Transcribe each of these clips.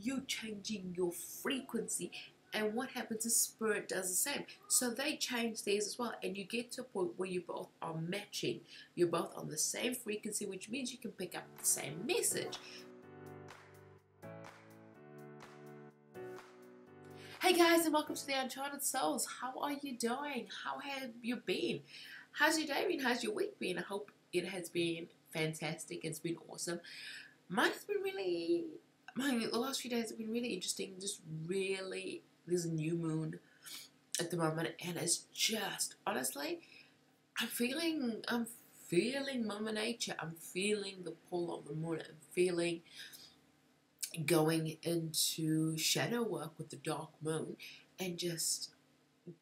you're changing your frequency. And what happens is spirit does the same. So they change theirs as well. And you get to a point where you both are matching. You're both on the same frequency, which means you can pick up the same message. Hey guys, and welcome to the Uncharted Souls. How are you doing? How have you been? How's your day been? How's your week been? I hope it has been fantastic. It's been awesome. Mine's been really, the last few days have been really interesting. Just really, there's a new moon at the moment, and it's just, honestly, I'm feeling Mother Nature. I'm feeling the pull of the moon. I'm feeling going into shadow work with the dark moon and just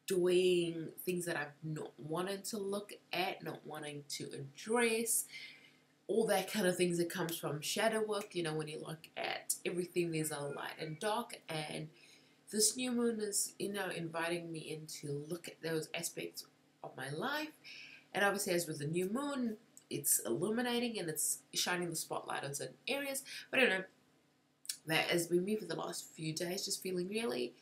doing things that I've not wanted to look at, not wanting to address, all that kind of things that comes from shadow work. You know, when you look at everything, there's a light and dark, and this new moon is, inviting me in to look at those aspects of my life. And obviously, as with the new moon, it's illuminating and it's shining the spotlight on certain areas. But I don't know, that has been me for the last few days, just feeling really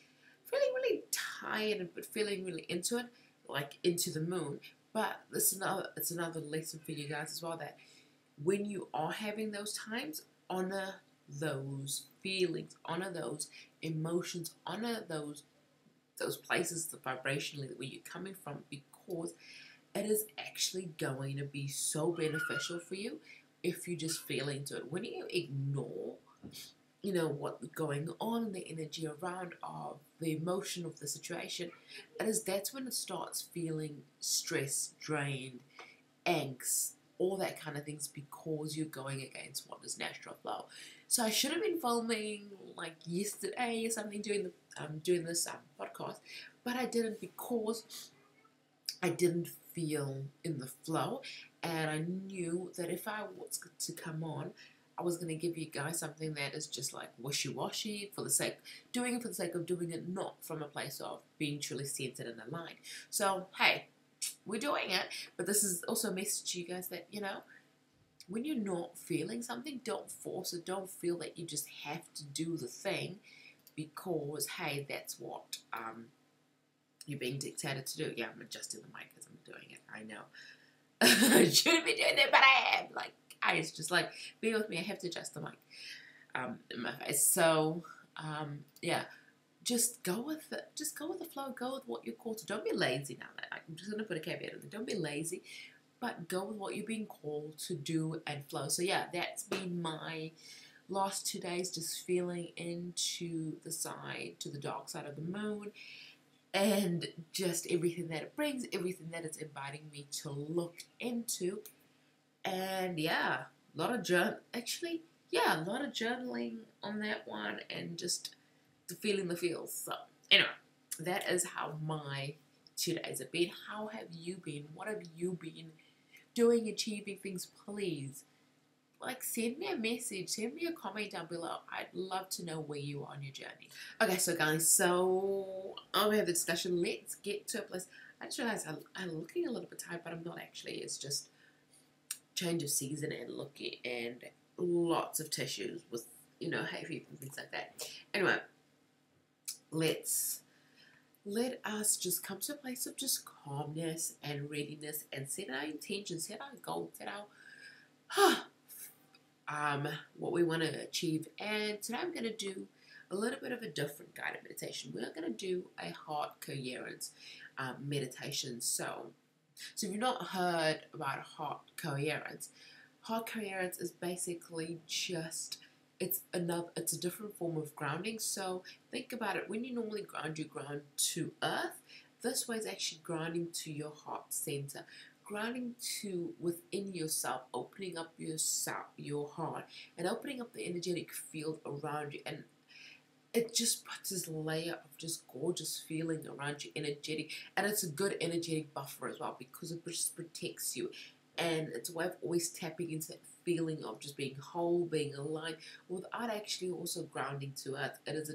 tired, but feeling really into it, like into the moon. But it's another lesson for you guys as well, that when you are having those times, honor those feelings, honor those emotions, honor those places vibrationally where you're coming from, because it is actually going to be so beneficial for you if you just feel into it. When you ignore what's going on in the energy around of the emotion of the situation, that's when it starts feeling stress, drained, angst, all that kind of things, because you're going against what is natural flow. So I should have been filming like yesterday or something, doing this podcast, but I didn't, because I didn't feel in the flow, and I knew that if I was to come on, I was going to give you guys something that is just like wishy-washy for the sake of doing it, not from a place of being truly centered and aligned. So, hey, we're doing it, but this is also a message to you guys that, when you're not feeling something, don't force it. Don't feel that you just have to do the thing because, hey, that's what you're being dictated to do. Yeah, I'm adjusting the mic as I'm doing it. I know. I shouldn't be doing it, but I am. Like, it's just like, bear with me, I have to adjust the mic in my face. So, yeah, just go with it. Just go with the flow. Go with what you're called to. Don't be lazy now. I'm just going to put a caveat in there. Don't be lazy, but go with what you're being called to do and flow. So, yeah, that's been my last 2 days, just feeling into the dark side of the moon, and just everything that it brings, everything that it's inviting me to look into. And yeah, a lot of journaling on that one, and just feeling the feels. So anyway, that is how my 2 days have been. How have you been? What have you been doing, achieving things? Please, send me a message, send me a comment down below. I'd love to know where you are on your journey. Okay, so guys, we have the discussion. Let's get to a place. I just realized I'm looking a little bit tired, but I'm not actually. It's just change of season and looking, and lots of tissues with hay fever and things like that. Anyway, let us just come to a place of just calmness and readiness, and set our intentions, set our goals, set our what we want to achieve. And today I'm going to do a little bit of a different guided meditation. We're going to do a heart coherence meditation. So if you've not heard about heart coherence is basically just, it's a different form of grounding. So think about it. When you normally ground, you ground to earth. This way is actually grounding to your heart center, grounding to within yourself, opening up your heart, and opening up the energetic field around you. And it just puts this layer of just gorgeous feeling around you, energetic, and it's a good energetic buffer as well, because it just protects you. And it's a way of always tapping into that feeling of just being whole, being aligned, without actually also grounding to earth. It's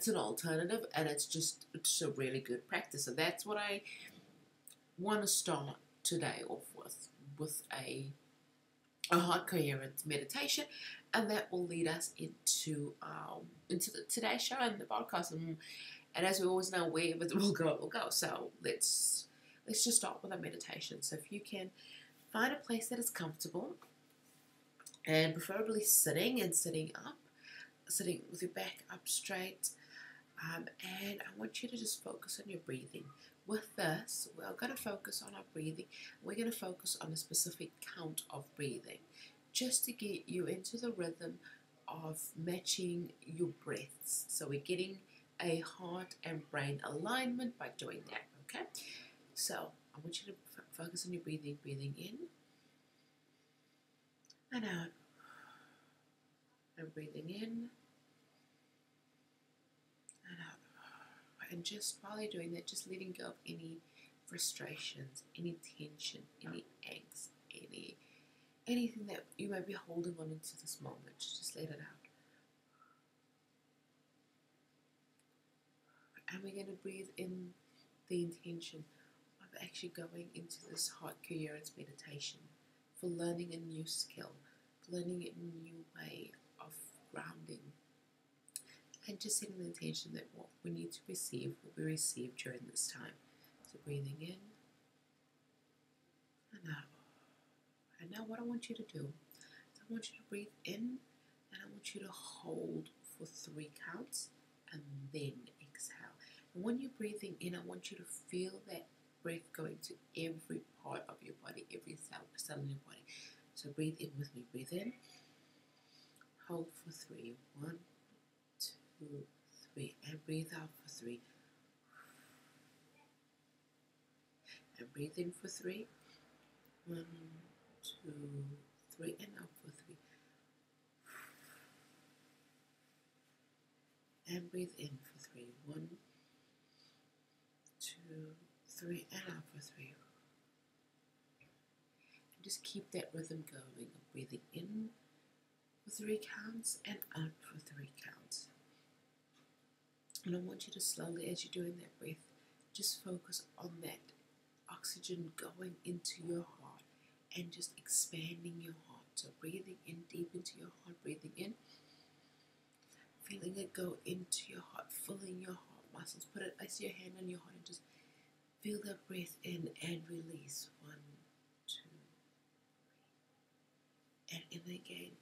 an alternative, and it's a really good practice. So that's what I want to start today off with a heart coherence meditation. and that will lead us into today's show and the podcast. And as we always know, wherever it will go, it will go. So let's just start with a meditation. So if you can find a place that is comfortable, and preferably sitting up, sitting with your back up straight. And I want you to just focus on your breathing. With this, we're going to focus on our breathing. We're going to focus on a specific count of breathing, just to get you into the rhythm of matching your breaths. So we're getting a heart and brain alignment by doing that, okay? So I want you to focus on your breathing. Breathing in and out. And breathing in and out. And just while you're doing that, just letting go of any frustrations, any tension, any angst, anything that you may be holding on into this moment. Just let it out. And we're going to breathe in the intention of actually going into this heart coherence meditation for learning a new skill, learning a new way of grounding, and just setting the intention that what we need to receive will be received during this time. So breathing in and out. And now what I want you to do is I want you to breathe in, and I want you to hold for 3 counts and then exhale. And when you're breathing in, I want you to feel that breath going to every part of your body, every cell in your body. So breathe in with me. Breathe in. Hold for 3. 1, 2, 3. And breathe out for 3. And breathe in for 3. 1, 2, 3. And out for 3. And breathe in for 3. 1, 2, 3. And out for 3. And just keep that rhythm going of breathing in for 3 counts and out for 3 counts. And I want you to slowly, as you're doing that breath, just focus on that oxygen going into your heart and just expanding your heart. So breathing in deep into your heart, breathing in, feeling it go into your heart, filling your heart muscles. Place your hand on your heart and just feel that breath in and release. 1, 2, 3. And in again.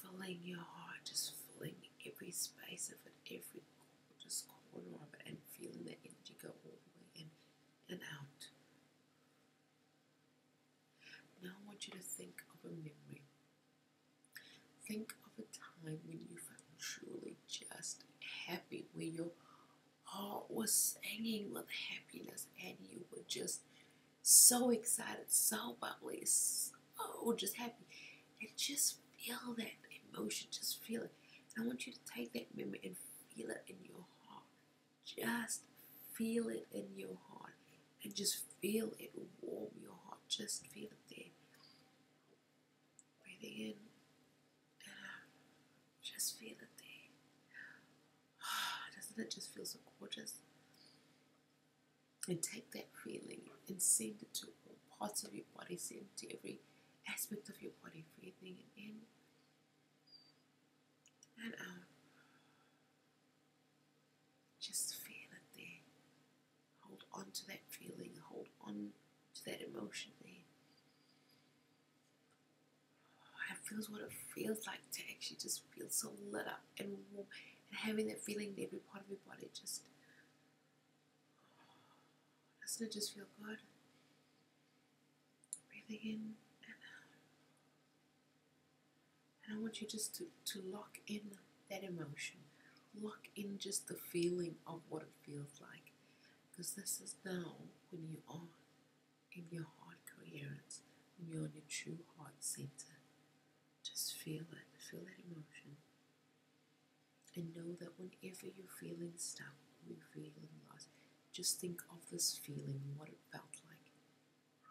Filling your heart, just filling every space of it, every just corner of it, and feeling that energy go all the way in and out. Now I want you to think of a memory. Think of a time when you felt truly just happy, where your heart was singing with happiness and you were just so excited, so bubbly, so just happy. And just feel that emotion, just feel it. And I want you to take that memory and feel it in your heart. Just feel it in your heart. And just feel it warm your heart. Just feel it there. Breathing in and out. Just feel it there. Doesn't it just feel so gorgeous? And take that feeling and send it to all parts of your body. Send it to every aspect of your body. Breathing in and out. Just feel it there. Hold on to that feeling. Hold on to that emotion there. It feels what it feels like to actually just feel so lit up and warm, and having that feeling in every part of your body. Just doesn't it just feel good? Breathing in and out. And I want you just to lock in that emotion. Lock in just the feeling of what it feels like. Because this is now when you are in your heart coherence, when you're in your true heart center. Just feel it. Feel that emotion. And know that whenever you're feeling stuck, or you're feeling lost, just think of this feeling, what it felt like,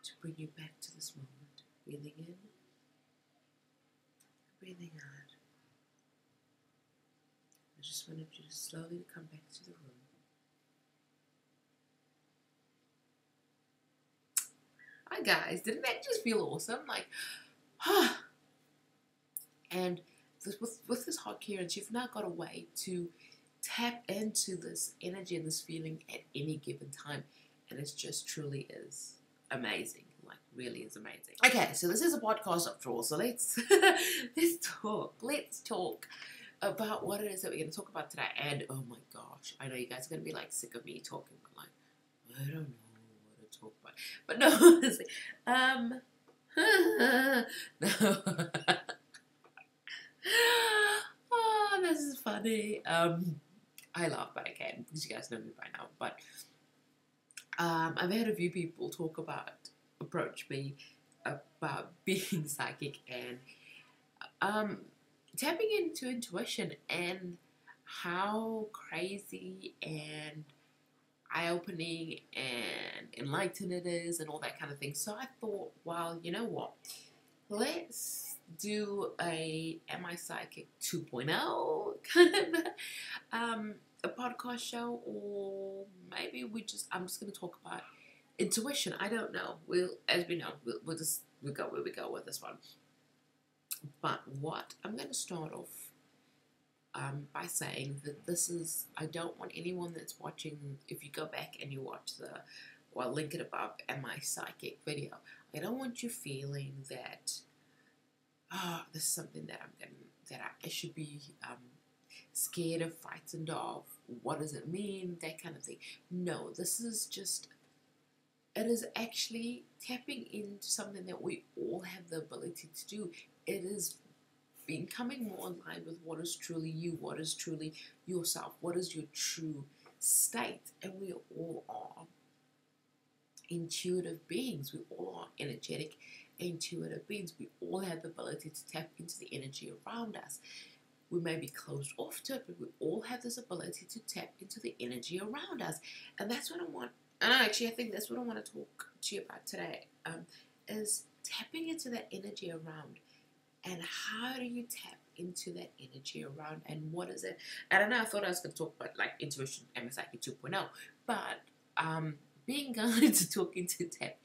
to bring you back to this moment. Breathing in, breathing out. I just wanted you to slowly come back to the room. Hi guys, didn't that just feel awesome? Like, And with this hot clearance, you've now got a way to tap into this energy and this feeling at any given time. And it just truly is amazing. Like, really is amazing. Okay, so this is a podcast after all. So let's talk about what it is that we're going to talk about today. And oh my gosh, I know you guys are going to be like sick of me talking, but like, I don't know what to talk about. But no, honestly, no. Oh, this is funny. I laugh, but I can because you guys know me by now. But I've had a few people approach me about being psychic and tapping into intuition and how crazy and eye-opening and enlightening it is and all that kind of thing. So I thought, well, you know what? Let's do a Am I Psychic 2.0 kind of a podcast show, or maybe I'm just going to talk about intuition. I don't know. As we know, we'll go where we go with this one. But what I'm going to start off by saying that I don't want anyone that's watching, if you go back and you watch I'll link it above, Am I Psychic video, I don't want you feeling that, this is something that I should be scared of, frightened of, what does it mean, that kind of thing. No, this is just, it is actually tapping into something that we all have the ability to do. It is becoming more in line with what is truly you, what is truly yourself, what is your true state. And we all are intuitive beings. We all are energetic, intuitive beings. We all have the ability to tap into the energy around us. We may be closed off to it, but we all have this ability to tap into the energy around us. And that's what I want. And I think that's what I want to talk to you about today, is tapping into that energy around. And how do you tap into that energy around, and what is it? I don't know, I thought I was going to talk about like intuition, MSIQ 2.0, but being guided to tap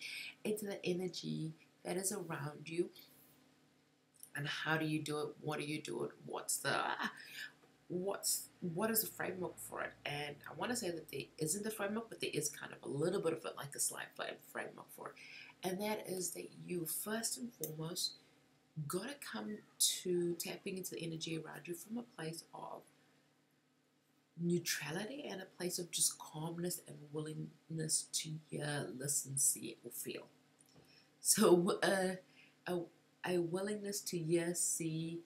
into the energy that is around you. And how do you do it? What do you do it? What is the framework for it? And I want to say that there isn't a framework, but there is kind of a little bit of it, like a slight framework for it. And that is that you first and foremost gotta come to tapping into the energy around you from a place of neutrality and a place of just calmness and willingness to hear, listen, see, or feel. So a willingness to hear, see,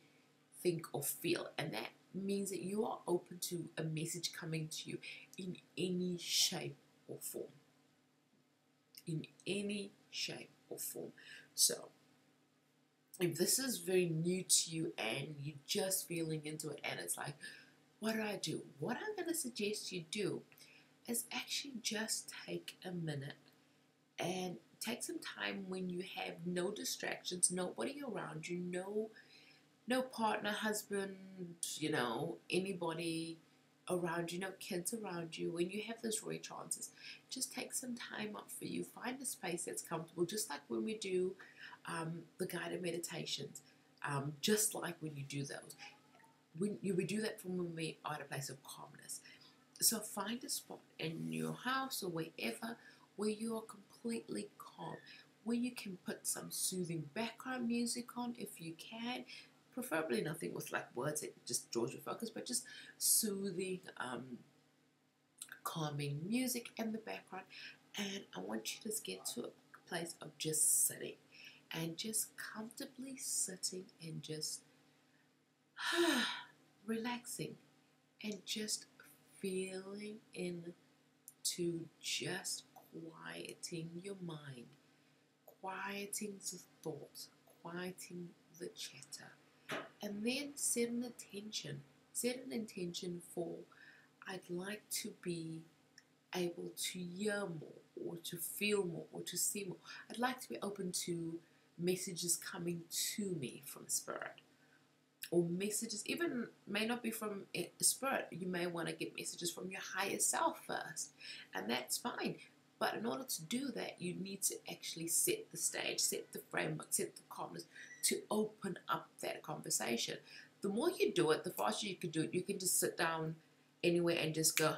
think, or feel. And that means that you are open to a message coming to you in any shape or form. In any shape or form. So if this is very new to you and you're just feeling into it and it's like, what do? What I'm going to suggest you do is actually just take a minute and take some time when you have no distractions, nobody around you, no partner, husband, anybody around you, no kids around you. When you have those rare chances, just take some time up for you. Find a space that's comfortable, just like when we do the guided meditations, just like when you do those. We do that from when we are at a place of calmness. So find a spot in your house or wherever where you are completely calm, where you can put some soothing background music on if you can, preferably nothing with like words that just draws your focus, but just soothing, calming music in the background. And I want you to just get to a place of just sitting and just comfortably sitting and just relaxing and just feeling into just quieting your mind, quieting the thoughts, quieting the chatter, and then set an intention for, I'd like to be able to hear more or to feel more or to see more. I'd like to be open to messages coming to me from spirit, or messages even may not be from spirit. You may want to get messages from your higher self first, and that's fine. But in order to do that, you need to actually set the stage, set the framework, set the calmness to open up that conversation. The more you do it, the faster you can do it. You can just sit down anywhere and just go,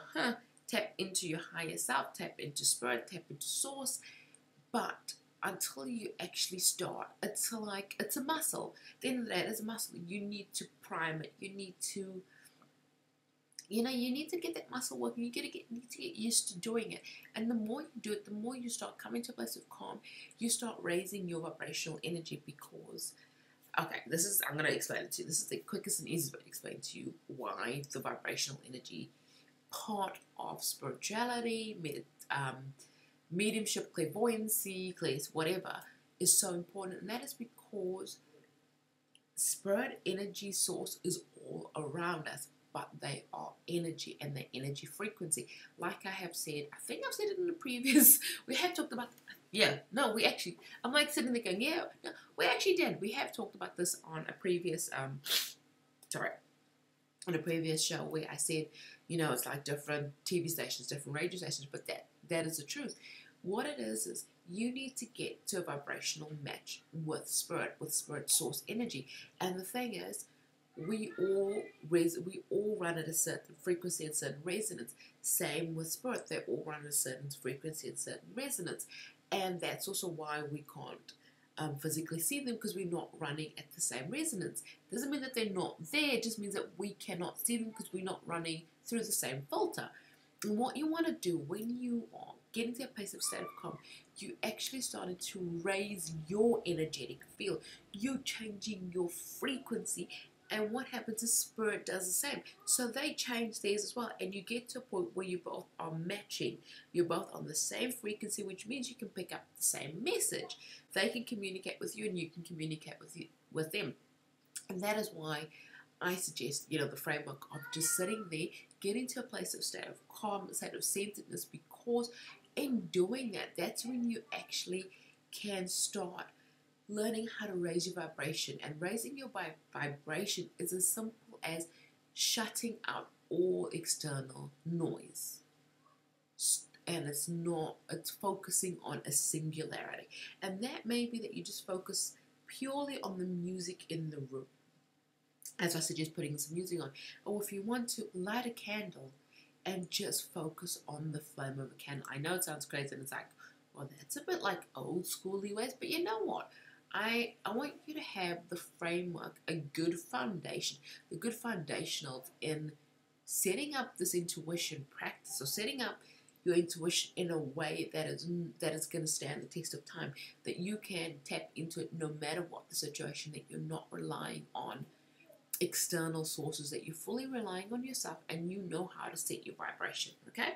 tap into your higher self, tap into spirit, tap into source. But until you actually start, it's a muscle. At the end of the day, it's a muscle. You need to prime it. You need to, you need to get that muscle working. You need to get used to doing it. And the more you do it, the more you start coming to a place of calm. You start raising your vibrational energy because, okay, I'm going to explain it to you. This is the quickest and easiest way to explain to you why the vibrational energy part of spirituality, mediumship, clairvoyancy, whatever, is so important. And that is because spirit energy source is all around us, but they are energy and the energy frequency. Like I have said, I think I've said it in the previous, we have talked about, I'm like sitting there going, no, we actually did. We have talked about this on a previous, on a previous show where I said, it's like different TV stations, different radio stations, but that is the truth. What it is you need to get to a vibrational match with spirit source energy. And the thing is, we all run at a certain frequency and certain resonance. Same with spirit, they all run at a certain frequency and certain resonance. And that's also why we can't physically see them, because we're not running at the same resonance. Doesn't mean that they're not there, it just means that we cannot see them because we're not running through the same filter. And what you want to do when you are getting to a place of state of calm, you actually started to raise your energetic field. You're changing your frequency, and what happens is spirit does the same. So they change theirs as well, and you get to a point where you both are matching. You're both on the same frequency, which means you can pick up the same message. They can communicate with you, and you can communicate with them. And that is why I suggest, the framework of just sitting there, getting to a place of state of calm, a state of centeredness, because in doing that, that's when you actually can start learning how to raise your vibration. And raising your vibration is as simple as shutting out all external noise. And it's focusing on a singularity. And that may be that you just focus purely on the music in the room. As I suggest putting some music on. Or if you want to, light a candle and just focus on the flame of a candle. I know it sounds crazy and it's like, well, that's a bit like old schooly ways, but you know what? I want you to have the framework, a good foundation, the good foundationals in setting up this intuition practice, or setting up your intuition in a way that is going to stand the test of time, that you can tap into it no matter what the situation, that you're not relying on external sources, that you're fully relying on yourself, and you know how to set your vibration, okay?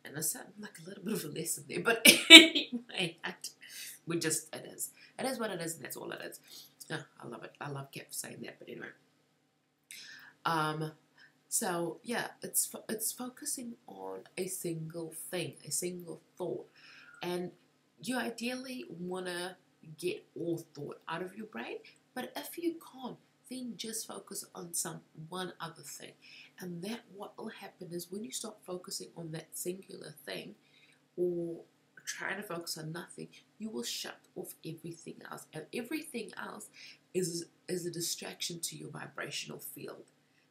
And that sounds like a little bit of a lesson there, but anyway, it is what it is, and that's all it is. Oh, I love it. I love Kat saying that, but anyway. So yeah, it's focusing on a single thing, a single thought, and you ideally want to get all thought out of your brain, but if you can't, then just focus on one other thing. And that what will happen is when you start focusing on that singular thing, or trying to focus on nothing, you will shut off everything else. And everything else is a distraction to your vibrational field.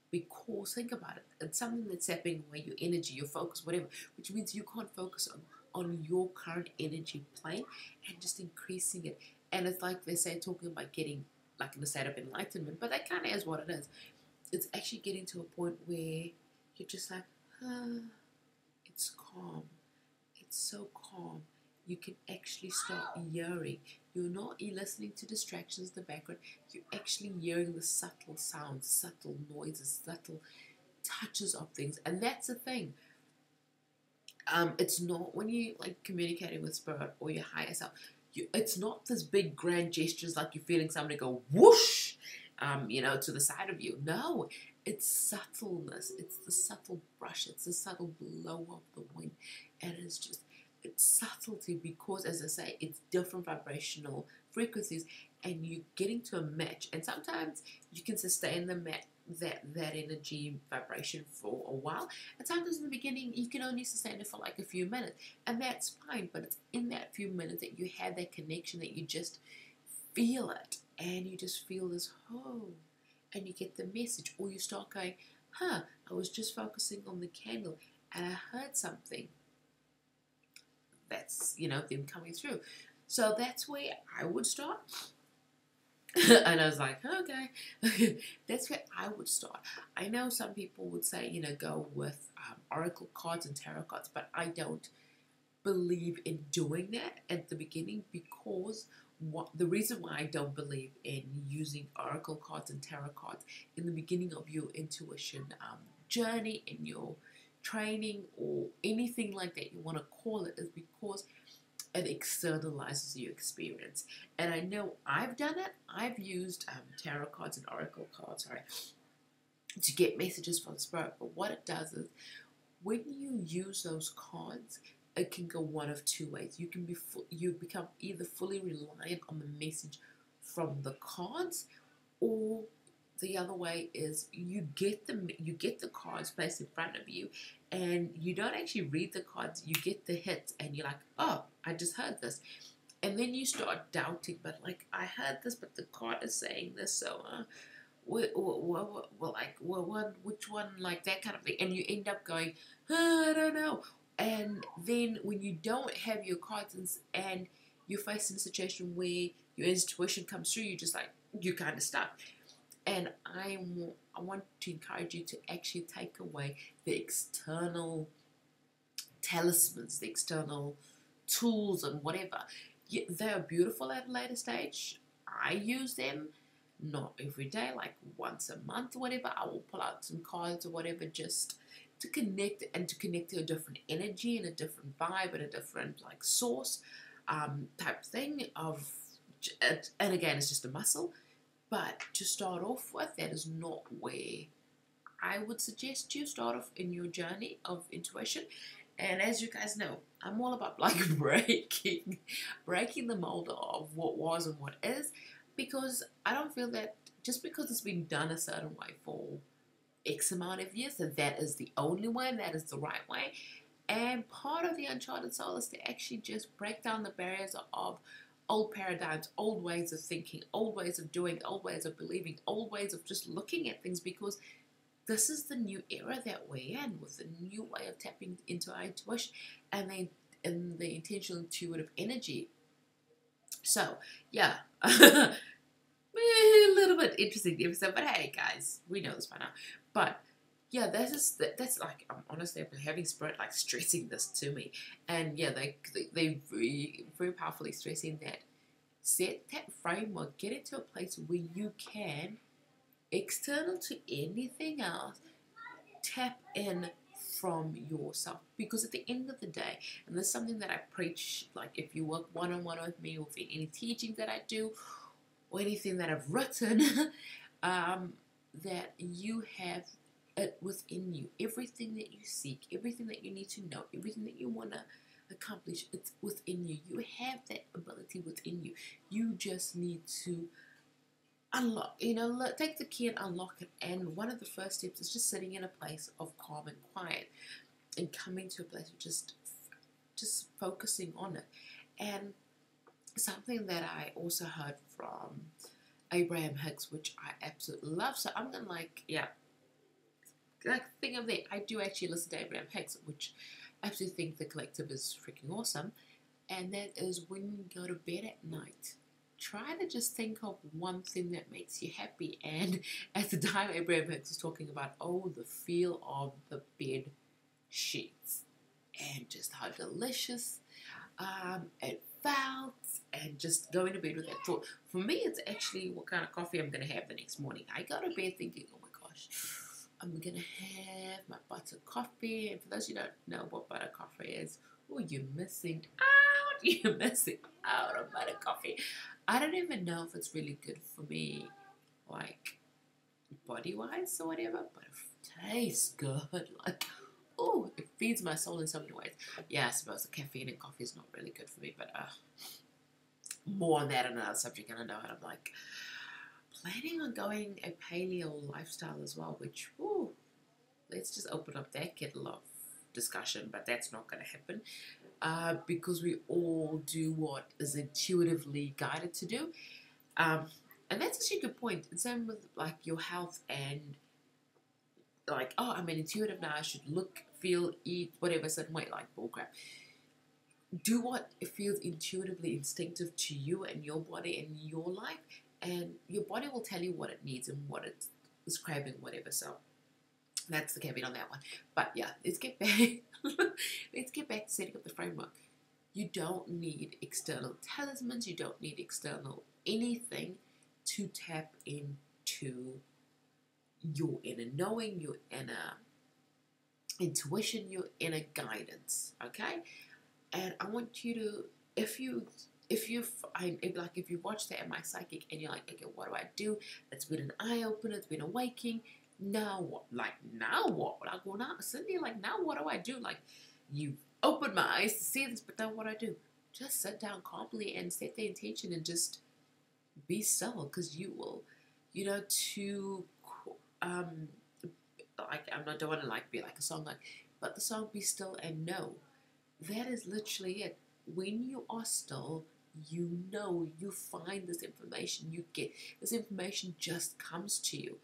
Because think about it, it's something that's sapping away your energy, your focus, whatever, which means you can't focus on your current energy plane and just increasing it. And it's like they say, talking about getting like in a state of enlightenment, but that kind of is what it is. It's actually getting to a point where you're just like, it's calm. It's so calm. You can actually start hearing. You're not listening to distractions in the background. You're actually hearing the subtle sounds, subtle noises, subtle touches of things. And that's the thing. It's not when you like communicating with spirit or your higher self. It's not this big grand gestures like you're feeling somebody go whoosh, to the side of you. No, it's subtleness. It's the subtle brush. It's the subtle blow of the wind. And it's subtlety because, as I say, it's different vibrational frequencies, and you're getting to a match. And sometimes you can sustain that energy vibration for a while, and sometimes in the beginning you can only sustain it for like a few minutes, and that's fine. But it's in that few minutes that you have that connection, that you just feel it. and you just feel this, oh, and you get the message, or you start going, huh, I was just focusing on the candle and I heard something. That's, them coming through. So that's where I would start. And I was like, okay, that's where I would start. I know some people would say, go with oracle cards and tarot cards, but I don't believe in doing that at the beginning, because the reason why I don't believe in using oracle cards and tarot cards in the beginning of your intuition journey, in your training, or anything like that you want to call it, is because it externalizes your experience. And I know I've done it. I've used tarot cards and oracle cards, to get messages from spirit. But what it does is, when you use those cards, it can go one of two ways. You become either fully reliant on the message from the cards, or the other way is you get the cards placed in front of you, and you don't actually read the cards. You get the hits, and you're like, oh, I just heard this, and then you start doubting. But like, I heard this, but the card is saying this, so which one, like that kind of thing, and you end up going, I don't know. And then when you don't have your cards, and you're facing a situation where your intuition comes through, you're kind of stuck. And I want to encourage you to actually take away the external talismans, the external tools and whatever. Yeah, they are beautiful at a later stage. I use them, not every day, like once a month or whatever. I will pull out some cards or whatever, just to connect, and to connect to a different energy and a different vibe and a different like source type thing of, and again, it's just a muscle. But to start off with, that is not where I would suggest you start off in your journey of intuition. And as you guys know, I'm all about like breaking the mold of what was and what is, because I don't feel that just because it's been done a certain way for X amount of years, that is the only way, that is the right way. And part of the Uncharted Soul is to actually just break down the barriers of old paradigms, old ways of thinking, old ways of doing, old ways of believing, old ways of just looking at things, because this is the new era that we're in, with the new way of tapping into our intuition and the intentional intuitive energy. So, yeah. A little bit interesting episode, but hey guys, we know this by now. But yeah, that's like, I'm honestly having spirit like stressing this to me, and yeah, they very, very powerfully stressing that. Set that framework, get into a place where you can, external to anything else, tap in from yourself. Because at the end of the day, and this is something that I preach, like if you work one-on-one with me, or any teaching that I do, or anything that I've written, that you have it within you. Everything that you seek, everything that you need to know, everything that you want to accomplish, it's within you. You have that ability within you. You just need to unlock, take the key and unlock it. And one of the first steps is just sitting in a place of calm and quiet, and coming to a place of just focusing on it. And something that I also heard from Abraham Hicks, which I absolutely love. So I'm gonna think of that. I do actually listen to Abraham Hicks, which I absolutely think the collective is freaking awesome. And that is, when you go to bed at night, try to just think of one thing that makes you happy. And at the time, Abraham Hicks was talking about, the feel of the bed sheets, and just how delicious it felt, and just going to bed with that thought. For me, it's actually what kind of coffee I'm going to have the next morning. I go to bed thinking, oh my gosh, I'm going to have my butter coffee. And for those who don't know what butter coffee is, you're missing out. You're missing out on butter coffee. I don't even know if it's really good for me, like body-wise or whatever, but it tastes good. Like, it feeds my soul in so many ways. Yeah, I suppose the caffeine in coffee is not really good for me, but more on that on another subject. And I know, and I'm like planning on going a paleo lifestyle as well, which, let's just open up that kettle of discussion, but that's not going to happen, because we all do what is intuitively guided to do. And And that's actually a good point. And same with like your health and like, oh, I'm an intuitive now, I should look, feel, eat, whatever, certain way, like bullcrap. Do what feels intuitively instinctive to you and your body and your life, and your body will tell you what it needs and what it is craving, whatever. So that's the caveat on that one. But yeah, let's get back. Let's get back to setting up the framework. You don't need external talismans. You don't need external anything to tap into your inner knowing, your inner intuition, your inner guidance. Okay, and I want you to, if you watch that in My Psychic and you're like, okay, what do I do? It's been an eye opener. It's been a waking. Now what? Like now what? Like, well, now Cindy, like now what do I do? Like, you opened my eyes to see this, but now what do I do? Just sit down calmly and set the intention and just be still, because you will, like, I don't want to like be like a song, like, but the song "Be Still and Know." That is literally it. When you are still, you find this information, you get this information, just comes to you.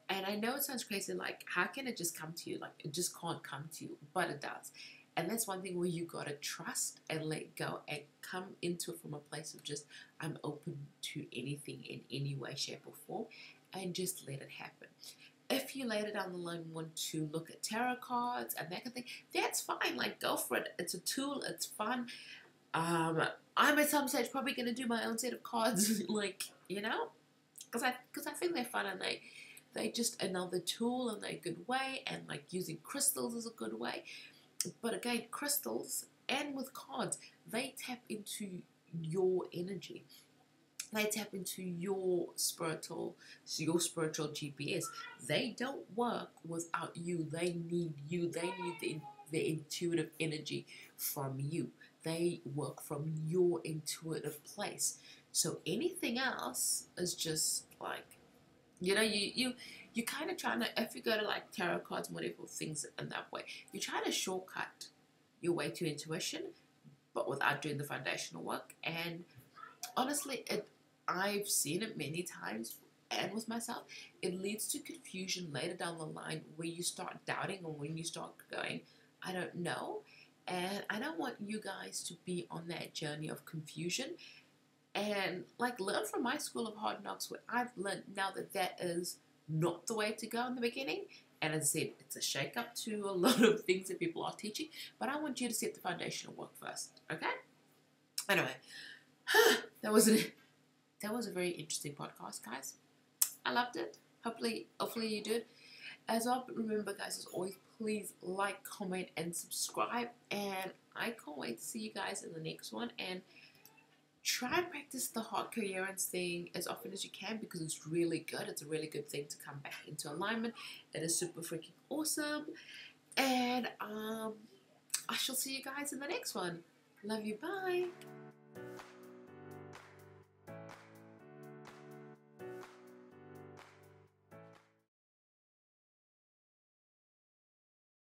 And I know it sounds crazy, like, how can it just come to you? Like, it just can't come to you, but it does. And that's one thing where you gotta trust and let go and come into it from a place of just, I'm open to anything in any way, shape, or form, and just let it happen. If you later down the line want to look at tarot cards and that kind of thing, that's fine. Like, go for it. It's a tool. It's fun. I'm at some stage probably going to do my own set of cards, like, because I think they're fun, and they just another tool, and they're a good way, and like using crystals is a good way. But again, crystals and with cards, they tap into your energy. They tap into your spiritual GPS. They don't work without you. They need you. They need the intuitive energy from you. They work from your intuitive place. So anything else is just like, you kind of trying to, if you go to like tarot cards and whatever things in that way, you try to shortcut your way to intuition, but without doing the foundational work. And honestly, I've seen it many times, and with myself, it leads to confusion later down the line where you start doubting, or when you start going, I don't know. And I don't want you guys to be on that journey of confusion. And like, learn from my school of hard knocks, where I've learned now that is not the way to go in the beginning. And as I said, it's a shake up to a lot of things that people are teaching, but I want you to set the foundational work first, okay? Anyway, that was a very interesting podcast, guys. I loved it. Hopefully you did as well. But remember, guys, as always, please like, comment, and subscribe. And I can't wait to see you guys in the next one. And try and practice the heart coherence thing as often as you can, because it's really good. It's a really good thing to come back into alignment. It is super freaking awesome. And I shall see you guys in the next one. Love you. Bye.